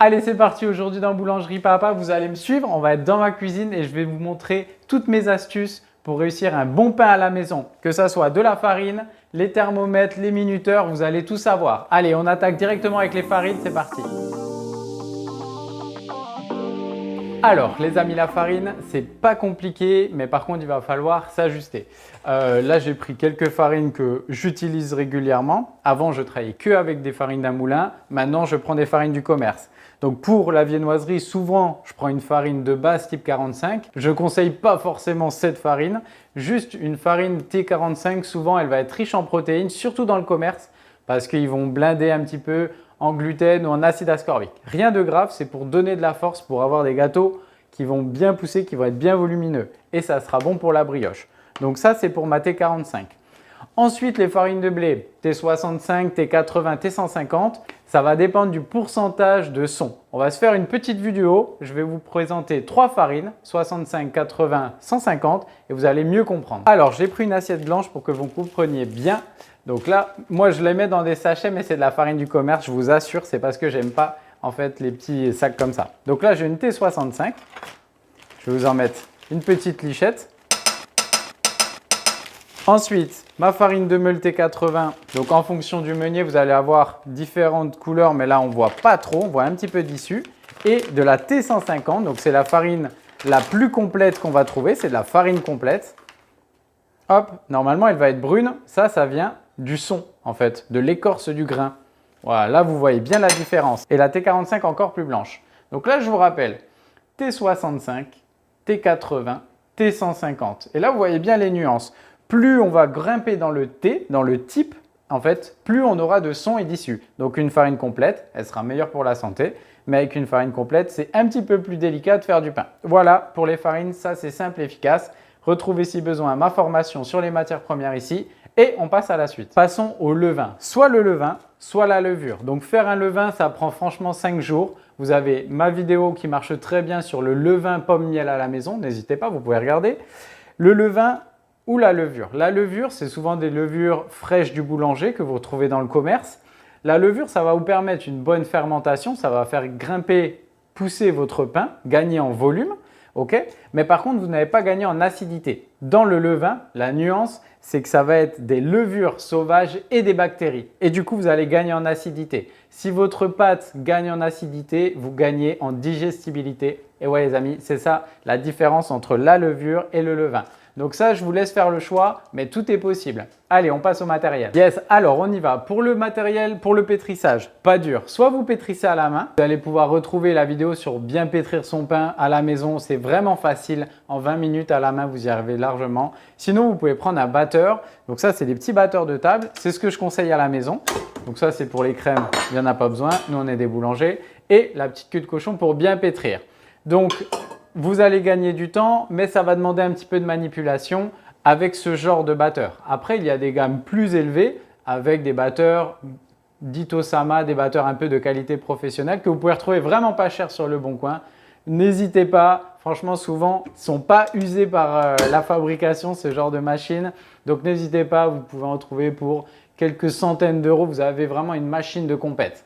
Allez, c'est parti. Aujourd'hui dans Boulangerie Papa, vous allez me suivre. On va être dans ma cuisine et je vais vous montrer toutes mes astuces pour réussir un bon pain à la maison. Que ça soit de la farine, les thermomètres, les minuteurs, vous allez tout savoir. Allez, on attaque directement avec les farines. C'est parti. Alors les amis, la farine, c'est pas compliqué, mais par contre il va falloir s'ajuster. Là j'ai pris quelques farines que j'utilise régulièrement. Avant je travaillais que avec des farines d'un moulin, maintenant je prends des farines du commerce. Donc pour la viennoiserie, souvent je prends une farine de base type 45. Je ne conseille pas forcément cette farine, juste une farine T45, souvent elle va être riche en protéines, surtout dans le commerce, parce qu'ils vont blinder un petit peu en gluten ou en acide ascorbique. Rien de grave, c'est pour donner de la force, pour avoir des gâteaux qui vont bien pousser, qui vont être bien volumineux. Et ça sera bon pour la brioche. Donc ça, c'est pour ma T45. Ensuite, les farines de blé, T65, T80, T150, ça va dépendre du pourcentage de son. On va se faire une petite vue du haut. Je vais vous présenter 3 farines, 65, 80, 150 et vous allez mieux comprendre. Alors, j'ai pris une assiette blanche pour que vous compreniez bien. Donc là, moi, je les mets dans des sachets, mais c'est de la farine du commerce. Je vous assure, c'est parce que j'aime pas en fait les petits sacs comme ça. Donc là, j'ai une T65. Je vais vous en mettre une petite lichette. Ensuite, ma farine de meule T80. Donc en fonction du meunier, vous allez avoir différentes couleurs, mais là, on ne voit pas trop. On voit un petit peu d'issue. Et de la T150. Donc c'est la farine la plus complète qu'on va trouver. C'est de la farine complète. Hop, normalement, elle va être brune. Ça vient du son, en fait, de l'écorce du grain. Voilà, là, vous voyez bien la différence. Et la T45 encore plus blanche. Donc là, je vous rappelle, T65, T80, T150. Et là, vous voyez bien les nuances. Plus on va grimper dans le T, dans le type, en fait, plus on aura de son et d'issue. Donc, une farine complète, elle sera meilleure pour la santé. Mais avec une farine complète, c'est un petit peu plus délicat de faire du pain. Voilà, pour les farines, ça, c'est simple et efficace. Retrouvez si besoin ma formation sur les matières premières ici et on passe à la suite. Passons au levain. Soit le levain, soit la levure. Donc faire un levain, ça prend franchement 5 jours. Vous avez ma vidéo qui marche très bien sur le levain pomme miel à la maison. N'hésitez pas, vous pouvez regarder. Le levain ou la levure. La levure, c'est souvent des levures fraîches du boulanger que vous retrouvez dans le commerce. La levure, ça va vous permettre une bonne fermentation. Ça va faire grimper, pousser votre pain, gagner en volume. Okay, mais par contre, vous n'avez pas gagné en acidité. Dans le levain, la nuance, c'est que ça va être des levures sauvages et des bactéries. Et du coup, vous allez gagner en acidité. Si votre pâte gagne en acidité, vous gagnez en digestibilité. Et ouais les amis, c'est ça la différence entre la levure et le levain. Donc ça, je vous laisse faire le choix, mais tout est possible. Allez, on passe au matériel. Yes, alors on y va. Pour le matériel, pour le pétrissage, pas dur. Soit vous pétrissez à la main. Vous allez pouvoir retrouver la vidéo sur bien pétrir son pain à la maison. C'est vraiment facile. En 20 minutes à la main, vous y arrivez largement. Sinon, vous pouvez prendre un batteur. Donc ça, c'est des petits batteurs de table. C'est ce que je conseille à la maison. Donc ça, c'est pour les crèmes. Il n'y en a pas besoin. Nous, on est des boulangers. Et la petite queue de cochon pour bien pétrir. Donc, vous allez gagner du temps, mais ça va demander un petit peu de manipulation avec ce genre de batteur. Après, il y a des gammes plus élevées avec des batteurs d'Itosama, des batteurs un peu de qualité professionnelle que vous pouvez retrouver vraiment pas cher sur le Bon Coin. N'hésitez pas, franchement souvent, ils ne sont pas usés par la fabrication, ce genre de machine. Donc n'hésitez pas, vous pouvez en trouver pour quelques centaines d'euros, vous avez vraiment une machine de compète.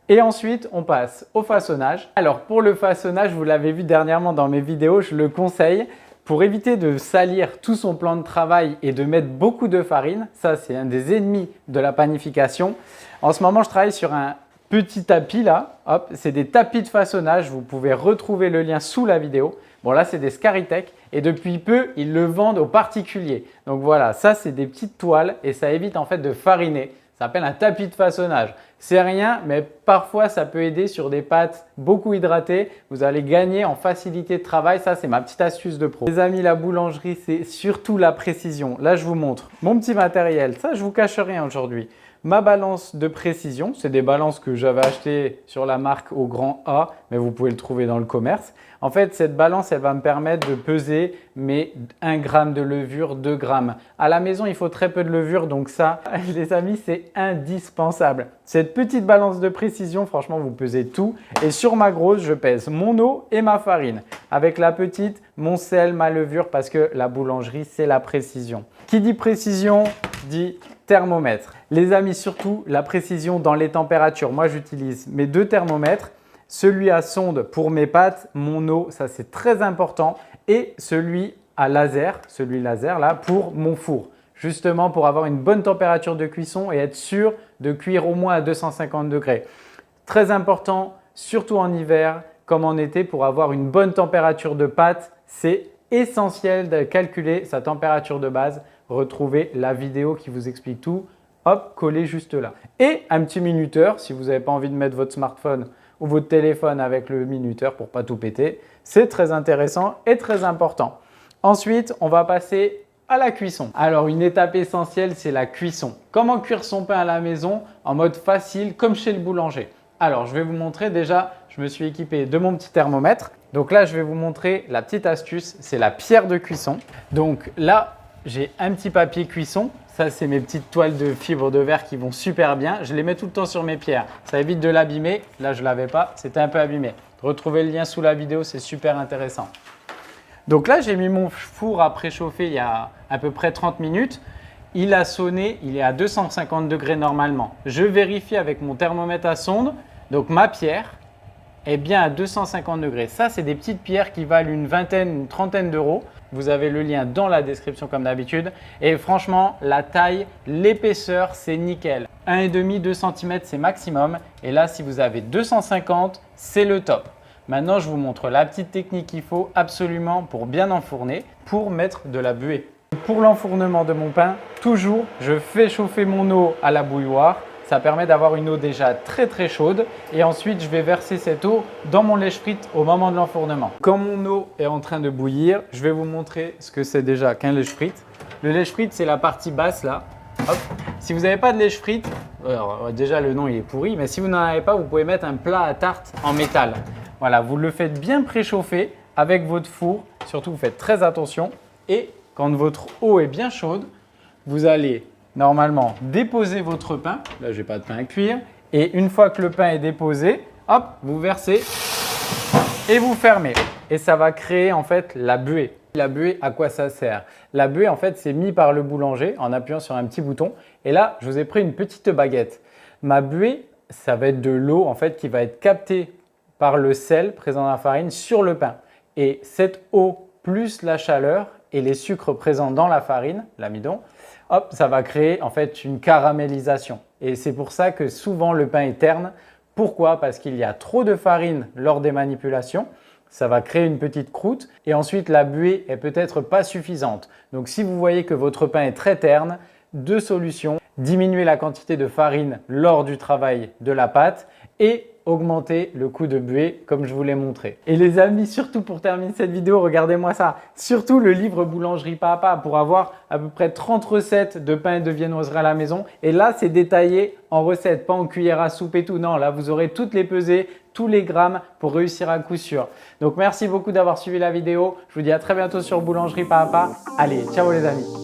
Et ensuite, on passe au façonnage. Alors pour le façonnage, vous l'avez vu dernièrement dans mes vidéos, je le conseille pour éviter de salir tout son plan de travail et de mettre beaucoup de farine. Ça, c'est un des ennemis de la panification. En ce moment, je travaille sur un petit tapis là. Hop, c'est des tapis de façonnage. Vous pouvez retrouver le lien sous la vidéo. Bon là, c'est des Scaritech et depuis peu, ils le vendent aux particuliers. Donc voilà, ça, c'est des petites toiles et ça évite en fait de fariner. Ça s'appelle un tapis de façonnage. C'est rien, mais parfois, ça peut aider sur des pâtes beaucoup hydratées. Vous allez gagner en facilité de travail. Ça, c'est ma petite astuce de pro. Les amis, la boulangerie, c'est surtout la précision. Là, je vous montre mon petit matériel. Ça, je vous cache rien aujourd'hui. Ma balance de précision, c'est des balances que j'avais achetées sur la marque au grand A, mais vous pouvez le trouver dans le commerce. En fait, cette balance, elle va me permettre de peser mes 1 g de levure, 2 grammes. À la maison, il faut très peu de levure, donc ça, les amis, c'est indispensable. Cette petite balance de précision, franchement, vous pesez tout. Et sur ma grosse, je pèse mon eau et ma farine. Avec la petite, mon sel, ma levure, parce que la boulangerie, c'est la précision. Qui dit précision, dit thermomètre. Les amis, surtout la précision dans les températures. Moi, j'utilise mes 2 thermomètres. celui à sonde pour mes pâtes, mon eau, ça c'est très important, et celui à laser, celui laser là, pour mon four. Justement pour avoir une bonne température de cuisson et être sûr de cuire au moins à 250 degrés. Très important, surtout en hiver comme en été, pour avoir une bonne température de pâte, c'est essentiel de calculer sa température de base. Retrouvez la vidéo qui vous explique tout. Hop, collez juste là. Et un petit minuteur, si vous n'avez pas envie de mettre votre smartphone ou votre téléphone avec le minuteur pour ne pas tout péter. C'est très intéressant et très important. Ensuite, on va passer à la cuisson. Alors, une étape essentielle, c'est la cuisson. Comment cuire son pain à la maison en mode facile comme chez le boulanger? Alors, je vais vous montrer déjà, je me suis équipé de mon petit thermomètre. Donc là, je vais vous montrer la petite astuce, c'est la pierre de cuisson. Donc là, j'ai un petit papier cuisson. Ça, c'est mes petites toiles de fibre de verre qui vont super bien. Je les mets tout le temps sur mes pierres. Ça évite de l'abîmer. Là, je ne l'avais pas, c'était un peu abîmé. Retrouvez le lien sous la vidéo, c'est super intéressant. Donc là, j'ai mis mon four à préchauffer il y a à peu près 30 minutes. Il a sonné, il est à 250 degrés normalement. Je vérifie avec mon thermomètre à sonde. Donc ma pierre est bien à 250 degrés. Ça, c'est des petites pierres qui valent une vingtaine, une trentaine d'euros. Vous avez le lien dans la description comme d'habitude. Et franchement, la taille, l'épaisseur, c'est nickel. 1,5, 2 cm, c'est maximum. Et là, si vous avez 250, c'est le top. Maintenant, je vous montre la petite technique qu'il faut absolument pour bien enfourner, pour mettre de la buée. Pour l'enfournement de mon pain, toujours, je fais chauffer mon eau à la bouilloire. Ça permet d'avoir une eau déjà très chaude et ensuite je vais verser cette eau dans mon lèche-frite au moment de l'enfournement. Quand mon eau est en train de bouillir, je vais vous montrer ce que c'est déjà qu'un lèche-frite. Le lèche-frite, c'est la partie basse là. Hop. Si vous n'avez pas de lèche-frite, déjà le nom il est pourri, mais si vous n'en avez pas, vous pouvez mettre un plat à tarte en métal. Voilà, vous le faites bien préchauffer avec votre four, surtout vous faites très attention et quand votre eau est bien chaude, vous allez normalement déposer votre pain. Là, je n'ai pas de pain à cuire. Et une fois que le pain est déposé, hop, vous versez et vous fermez. Et ça va créer en fait la buée. La buée, à quoi ça sert? La buée, en fait, c'est mis par le boulanger en appuyant sur un petit bouton. Et là, je vous ai pris une petite baguette. Ma buée, ça va être de l'eau en fait qui va être captée par le sel présent dans la farine sur le pain. Et cette eau plus la chaleur et les sucres présents dans la farine, l'amidon, hop, ça va créer en fait une caramélisation. Et c'est pour ça que souvent le pain est terne. Pourquoi? Parce qu'il y a trop de farine lors des manipulations. Ça va créer une petite croûte et ensuite la buée est peut-être pas suffisante. Donc si vous voyez que votre pain est très terne, deux solutions. Diminuer la quantité de farine lors du travail de la pâte et augmenter le coût de buée comme je vous l'ai montré. Et les amis, surtout pour terminer cette vidéo, regardez-moi ça. Surtout le livre Boulangerie pas à pas pour avoir à peu près 30 recettes de pain et de viennoiserie à la maison. Et là, c'est détaillé en recettes, pas en cuillère à soupe et tout. Non, là, vous aurez toutes les pesées, tous les grammes pour réussir à coup sûr. Donc, merci beaucoup d'avoir suivi la vidéo. Je vous dis à très bientôt sur Boulangerie pas à pas. Allez, ciao les amis.